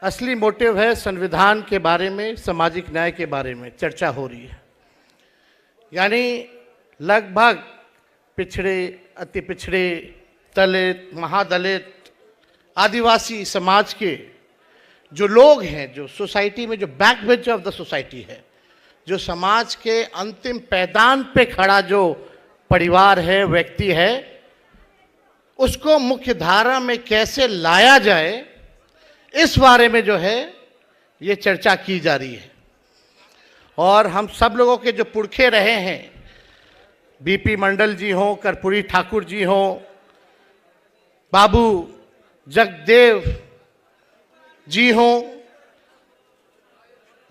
असली मोटिव है संविधान के बारे में, सामाजिक न्याय के बारे में चर्चा हो रही है। यानी लगभग पिछड़े, अति पिछड़े, दलित, महादलित, आदिवासी समाज के जो लोग हैं, जो सोसाइटी में जो back bench of the society है, जो समाज के अंतिम पैदान पे खड़ा जो परिवार है, व्यक्ति है, उसको मुख्य धारा में कैसे लाया जाए, इस बारे में जो है ये चर्चा की जा रही है। और हम सब लोगों के जो पुरखे रहे हैं, बीपी मंडल जी हों, कर्पूरी ठाकुर जी हों, बाबू जगदेव जी हों,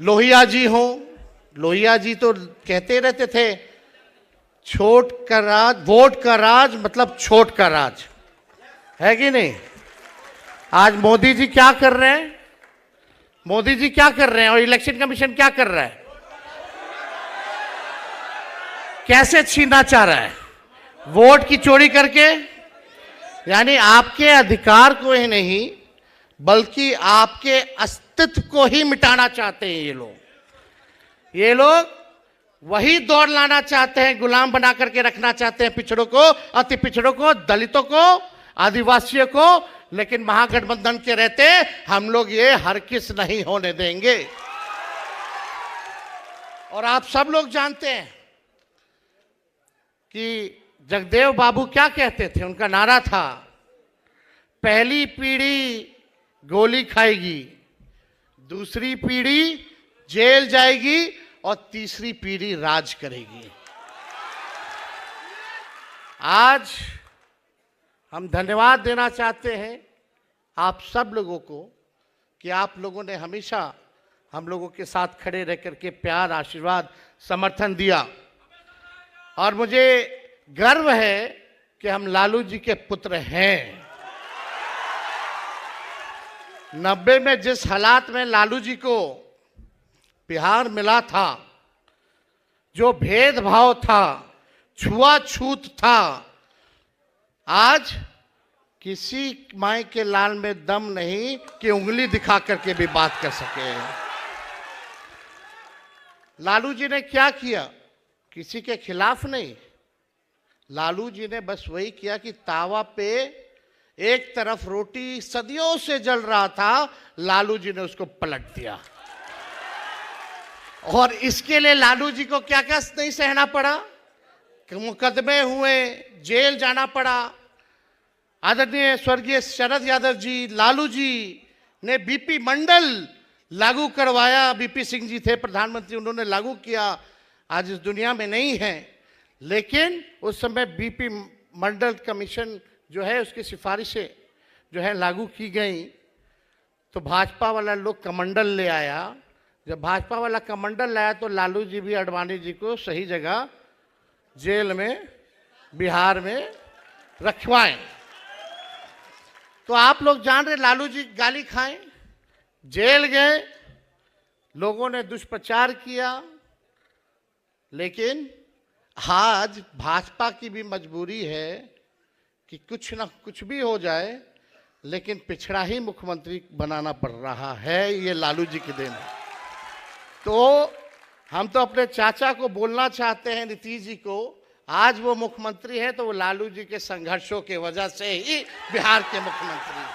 लोहिया जी हों। लोहिया जी तो कहते रहते थे छोट का राज, वोट का राज मतलब छोट का राज, है कि नहीं। आज मोदी जी क्या कर रहे हैं? मोदी जी क्या कर रहे हैं और इलेक्शन कमीशन क्या कर रहा है? कैसे छीनना चाह रहा है? वोट की चोरी करके। यानी आपके अधिकार को ही नहीं बल्कि आपके अस्तित्व को ही मिटाना चाहते हैं ये लोग। ये लोग वही दौड़ लाना चाहते हैं, गुलाम बना करके रखना चाहते हैं पिछड़ों को, अति पिछड़ों को, दलितों को, आदिवासियों को। लेकिन महागठबंधन के रहते हम लोग ये हरगिज़ नहीं होने देंगे। और आप सब लोग जानते हैं कि जगदेव बाबू क्या कहते थे, उनका नारा था, पहली पीढ़ी गोली खाएगी, दूसरी पीढ़ी जेल जाएगी और तीसरी पीढ़ी राज करेगी। आज हम धन्यवाद देना चाहते हैं आप सब लोगों को कि आप लोगों ने हमेशा हम लोगों के साथ खड़े रह करके प्यार, आशीर्वाद, समर्थन दिया। और मुझे गर्व है कि हम लालू जी के पुत्र हैं। 90 में जिस हालात में लालू जी को बिहार मिला था, जो भेदभाव था, छुआछूत था, आज किसी माई के लाल में दम नहीं कि उंगली दिखा करके भी बात कर सके। लालू जी ने क्या किया? किसी के खिलाफ नहीं, लालू जी ने बस वही किया कि तावा पे एक तरफ रोटी सदियों से जल रहा था, लालू जी ने उसको पलट दिया। और इसके लिए लालू जी को क्या क्या नहीं सहना पड़ा, मुकदमे हुए, जेल जाना पड़ा। आदरणीय स्वर्गीय शरद यादव जी, लालू जी ने बीपी मंडल लागू करवाया। बीपी सिंह जी थे प्रधानमंत्री, उन्होंने लागू किया, आज इस दुनिया में नहीं है। लेकिन उस समय बीपी मंडल कमीशन जो है, उसकी सिफारिशें जो है लागू की गई। तो भाजपा वाला लोग कमंडल ले आया। जब भाजपा वाला कमंडल लाया तो लालू जी भी आडवाणी जी को सही जगह जेल में, बिहार में रखवाएं। तो आप लोग जान रहे, लालू जी गाली खाएं, जेल गए, लोगों ने दुष्प्रचार किया। लेकिन आज भाजपा की भी मजबूरी है कि कुछ ना कुछ भी हो जाए, लेकिन पिछड़ा ही मुख्यमंत्री बनाना पड़ रहा है। ये लालू जी की देन है। तो हम तो अपने चाचा को बोलना चाहते हैं, नीतीश जी को, आज वो मुख्यमंत्री है तो वो लालू जी के संघर्षों के वजह से ही बिहार के मुख्यमंत्री हैं।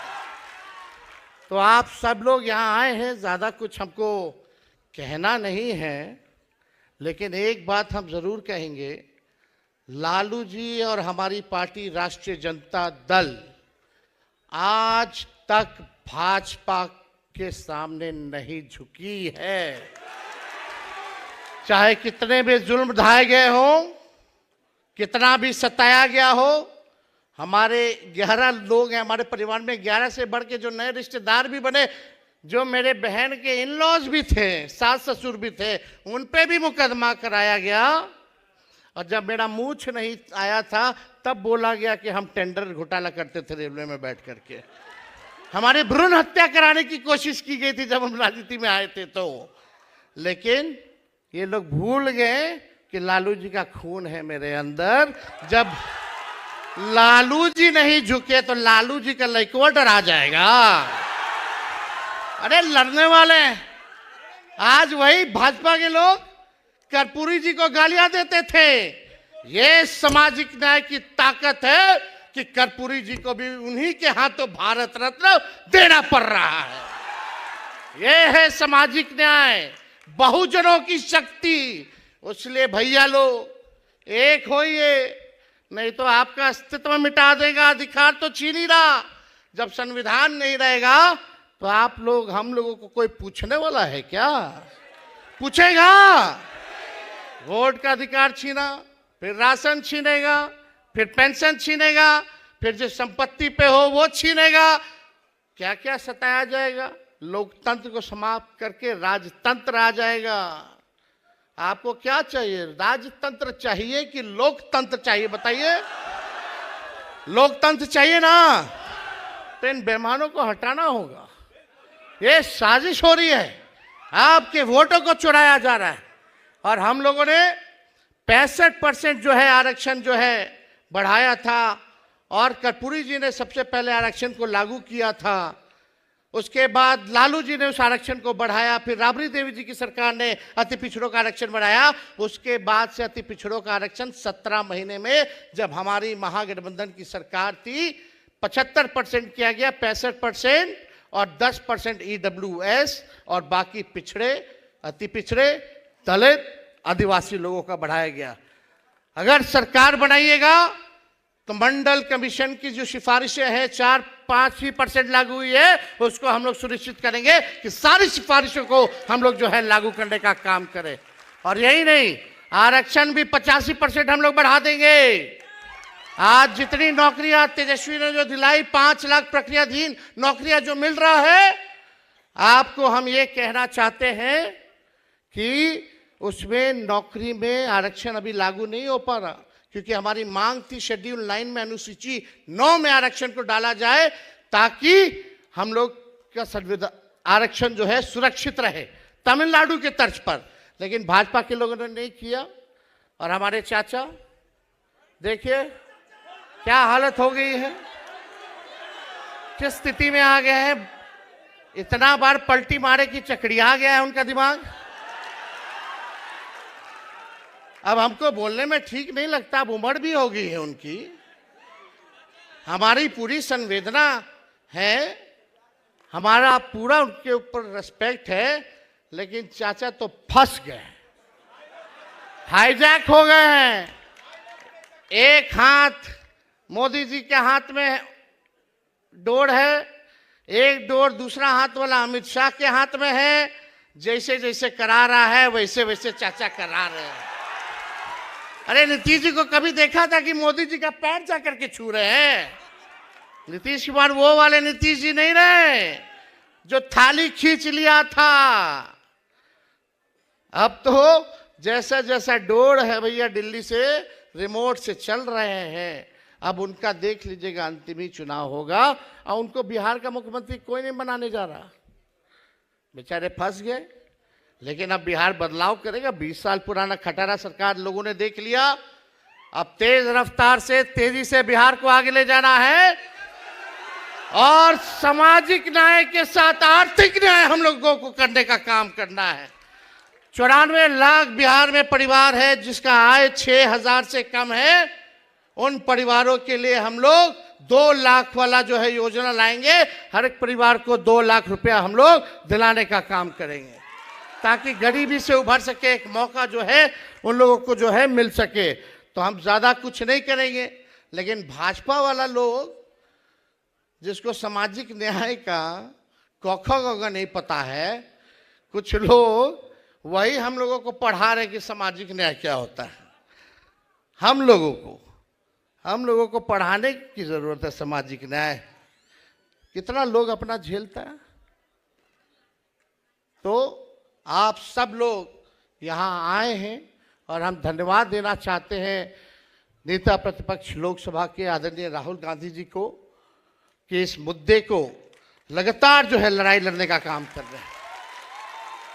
तो आप सब लोग यहाँ आए हैं, ज़्यादा कुछ हमको कहना नहीं है, लेकिन एक बात हम ज़रूर कहेंगे, लालू जी और हमारी पार्टी राष्ट्रीय जनता दल आज तक भाजपा के सामने नहीं झुकी है। चाहे कितने भी जुल्म ढाए गए हों, कितना भी सताया गया हो, हमारे 11 लोग हैं हमारे परिवार में, 11 से बढ़ के जो नए रिश्तेदार भी बने, जो मेरे बहन के इन लॉज भी थे, सास ससुर भी थे, उन पे भी मुकदमा कराया गया। और जब मेरा मूछ नहीं आया था तब बोला गया कि हम टेंडर घोटाला करते थे रेलवे में बैठ करके। हमारी भ्रूण हत्या कराने की कोशिश की गई थी जब हम राजनीति में आए थे तो। लेकिन ये लोग भूल गए कि लालू जी का खून है मेरे अंदर। लालू जी नहीं झुके तो लालू जी का लड़कवा डरा जाएगा। अरे लड़ने वाले आज वही भाजपा के लोग कर्पूरी जी को गालियां देते थे। ये सामाजिक न्याय की ताकत है कि कर्पूरी जी को भी उन्हीं के हाथों भारत रत्न देना पड़ रहा है। ये है सामाजिक न्याय, बहुजनों की शक्ति। इसलिए भैया लोग एक होइए, नहीं तो आपका अस्तित्व मिटा देगा। अधिकार तो छीन ही रहा। जब संविधान नहीं रहेगा तो आप लोग, हम लोगों को कोई पूछने वाला है क्या? पूछेगा? वोट का अधिकार छीना, फिर राशन छीनेगा, फिर पेंशन छीनेगा, फिर जो संपत्ति पे हो वो छीनेगा। क्या क्या सताया जाएगा। लोकतंत्र को समाप्त करके राजतंत्र आ जाएगा। आपको क्या चाहिए? राजतंत्र चाहिए कि लोकतंत्र चाहिए? बताइए। लोकतंत्र चाहिए ना, तो इन बेईमानों को हटाना होगा। ये साजिश हो रही है, आपके वोटों को चुराया जा रहा है। और हम लोगों ने 65% जो है आरक्षण जो है बढ़ाया था, और कर्पूरी जी ने सबसे पहले आरक्षण को लागू किया था। उसके बाद लालू जी ने उस आरक्षण को बढ़ाया, फिर राबड़ी देवी जी की सरकार ने अति पिछड़ों का आरक्षण बढ़ाया। उसके बाद से अति पिछड़ों का आरक्षण 17 महीने में, जब हमारी महागठबंधन की सरकार थी, 75% किया गया, 65% और 10% EWS और बाकी पिछड़े, अति पिछड़े, दलित, आदिवासी लोगों का बढ़ाया गया। अगर सरकार बनाइएगा तो मंडल कमीशन की जो सिफारिशें हैं 4-5% लागू हुई है, उसको हम लोग सुनिश्चित करेंगे कि सारी सिफारिशों को हम लोग जो है लागू करने का काम करें। और यही नहीं, आरक्षण भी 85% हम लोग बढ़ा देंगे। आज जितनी नौकरियां तेजस्वी ने जो दिलाई, 5 लाख प्रक्रियाधीन नौकरियां जो मिल रहा है, आपको हम ये कहना चाहते हैं कि उसमें नौकरी में आरक्षण अभी लागू नहीं हो पा रहा, क्योंकि हमारी मांग थी शेड्यूल 9 में, अनुसूची 9 में आरक्षण को डाला जाए, ताकि हम लोग का संविधान आरक्षण जो है सुरक्षित रहे, तमिलनाडु के तर्ज पर। लेकिन भाजपा के लोगों ने नहीं किया। और हमारे चाचा देखिए क्या हालत हो गई है, किस स्थिति में आ गए हैं। इतना बार पलटी मारे कि चकड़िया गया है उनका दिमाग। अब हमको बोलने में ठीक नहीं लगता, अब उम्र भी हो गई है उनकी। हमारी पूरी संवेदना है, हमारा पूरा उनके ऊपर रिस्पेक्ट है, लेकिन चाचा तो फंस गए, हाईजैक हो गए हैं। एक हाथ मोदी जी के हाथ में डोर है, एक डोर दूसरा हाथ वाला अमित शाह के हाथ में है। जैसे जैसे करा रहा है वैसे वैसे चाचा करा रहे हैं। अरे नीतीश जी को कभी देखा था कि मोदी जी का पैर जा करके छू रहे हैं? नीतीश कुमार वो वाले नीतीश जी नहीं रहे जो थाली खींच लिया था। अब तो जैसा जैसा डोर है भैया दिल्ली से रिमोट से चल रहे हैं। अब उनका देख लीजिएगा, अंतिम ही चुनाव होगा और उनको बिहार का मुख्यमंत्री कोई नहीं बनाने जा रहा। बेचारे फंस गए। लेकिन अब बिहार बदलाव करेगा। 20 साल पुराना खटारा सरकार लोगों ने देख लिया। अब तेज रफ्तार से, तेजी से बिहार को आगे ले जाना है और सामाजिक न्याय के साथ आर्थिक न्याय हम लोगों को करने का काम करना है। 94 लाख बिहार में परिवार है जिसका आय 6,000 से कम है। उन परिवारों के लिए हम लोग 2 लाख वाला जो है योजना लाएंगे। हर एक परिवार को 2 लाख रुपया हम लोग दिलाने का काम करेंगे, ताकि गरीबी से उभर सके, एक मौका जो है उन लोगों को जो है मिल सके। तो हम ज़्यादा कुछ नहीं करेंगे। लेकिन भाजपा वाला लोग जिसको सामाजिक न्याय का कौखा गौगा नहीं पता है, कुछ लोग वही हम लोगों को पढ़ा रहे कि सामाजिक न्याय क्या होता है। हम लोगों को पढ़ाने की ज़रूरत है। सामाजिक न्याय कितना लोग अपना झेलता है। तो आप सब लोग यहाँ आए हैं और हम धन्यवाद देना चाहते हैं नेता प्रतिपक्ष लोकसभा के आदरणीय राहुल गांधी जी को कि इस मुद्दे को लगातार जो है लड़ाई लड़ने का काम कर रहे हैं।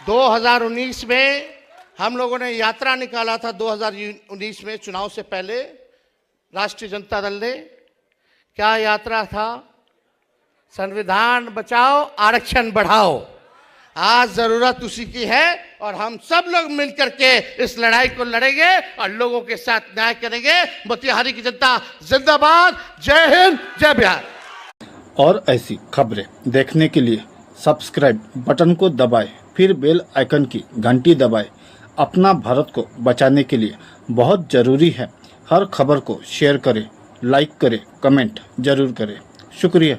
2019 में हम लोगों ने यात्रा निकाला था, 2019 में चुनाव से पहले राष्ट्रीय जनता दल ने क्या यात्रा था, संविधान बचाओ आरक्षण बढ़ाओ। आज जरूरत उसी की है और हम सब लोग मिलकर के इस लड़ाई को लड़ेंगे और लोगों के साथ न्याय करेंगे। मोतिहारी की जनता जिंदाबाद। जय हिंद, जय बिहार। और ऐसी खबरें देखने के लिए सब्सक्राइब बटन को दबाएं, फिर बेल आइकन की घंटी दबाएं। अपना भारत को बचाने के लिए बहुत ज़रूरी है। हर खबर को शेयर करें, लाइक करें, कमेंट जरूर करें। शुक्रिया।